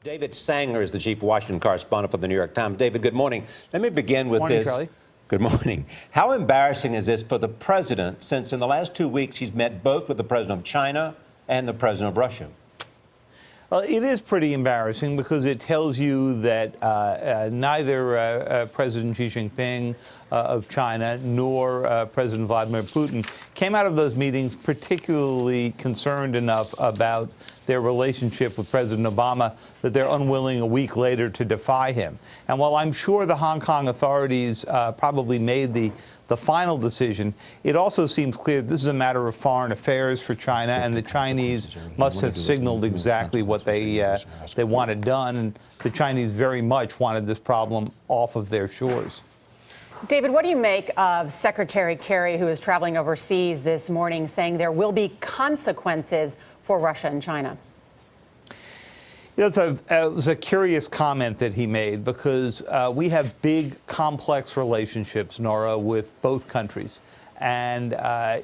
David Sanger is the chief Washington correspondent for the New York Times. David, good morning. Let me begin with Morning, this. Charlie. Good morning. How embarrassing is this for the president, since in the last 2 weeks he's met both with the president of China and the president of Russia? Well, it is pretty embarrassing because it tells you that neither President Xi Jinping of China nor President Vladimir Putin came out of those meetings particularly concerned enough about their relationship with President Obama that they're unwilling a week later to defy him. And while I'm sure the Hong Kong authorities probably made the final decision, it also seems clear that this is a matter of foreign affairs for China, and the Chinese must have signaled exactly what they wanted done, and the Chinese very much wanted this problem off of their shores. David, what do you make of Secretary Kerry, who is traveling overseas this morning, saying there will be consequences for Russia and China? You know, it was a curious comment that he made because we have big, complex relationships, Nora, with both countries. And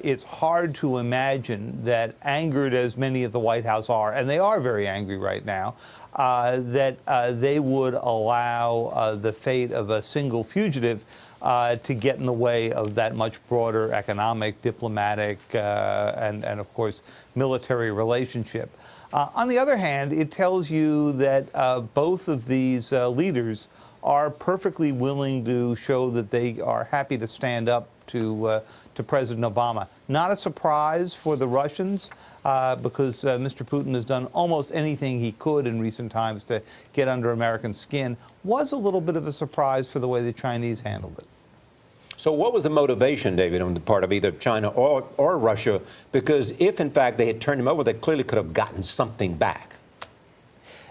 it's hard to imagine that, angered as many at the White House are, and they are very angry right now, that they would allow the fate of a single fugitive to get in the way of that much broader economic, diplomatic, and of course, military relationship. On the other hand, it tells you that both of these leaders are perfectly willing to show that they are happy to stand up to President Obama. Not a surprise for the Russians, because Mr. Putin has done almost anything he could in recent times to get under American skin. Was a little bit of a surprise for the way the Chinese handled it. So what was the motivation, David, on the part of either China or Russia? Because if, in fact, they had turned him over, they clearly could have gotten something back.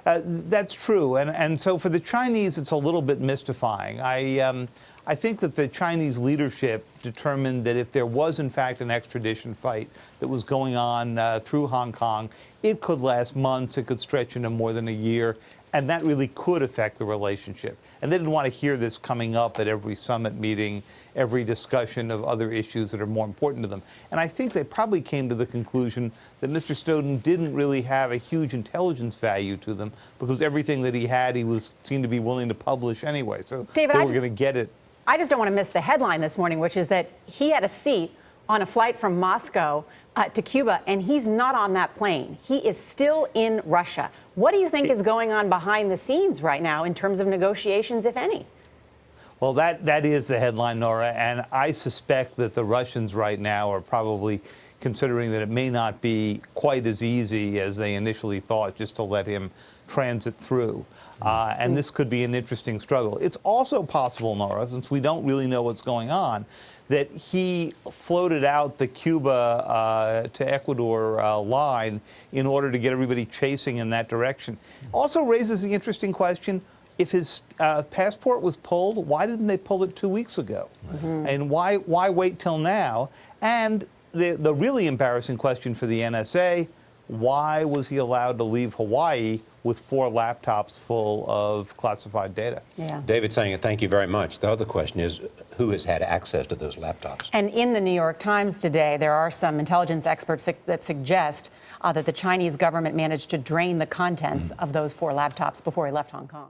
That's true. And so for the Chinese, it's a little bit mystifying. I think that the Chinese leadership determined that if there was, in fact, an extradition fight that was going on through Hong Kong, it could last months, it could stretch into more than a year, and that really could affect the relationship. And they didn't want to hear this coming up at every summit meeting, every discussion of other issues that are more important to them. And I think they probably came to the conclusion that Mr. Snowden didn't really have a huge intelligence value to them, because everything that he had, seemed to be willing to publish anyway. So David, they were going to get it. I just don't want to miss the headline this morning, which is that he had a seat on a flight from Moscow to Cuba, and he's not on that plane. He is still in Russia. What do you think is going on behind the scenes right now in terms of negotiations, if any? Well, that is the headline, Nora, and I suspect that the Russians right now are probably considering that it may not be quite as easy as they initially thought just to let him transit through. And this could be an interesting struggle. It's also possible, Nora, since we don't really know what's going on, that he floated out the Cuba to Ecuador line in order to get everybody chasing in that direction. Also raises the interesting question, if his passport was pulled, why didn't they pull it 2 weeks ago? And why wait till now? And the really embarrassing question for the NSA, why was he allowed to leave Hawaii with 4 laptops full of classified data? Yeah. David Sanger, thank you very much. The other question is, who has had access to those laptops? And in the New York Times today, there are some intelligence experts that suggest that the Chinese government managed to drain the contents of those 4 laptops before he left Hong Kong.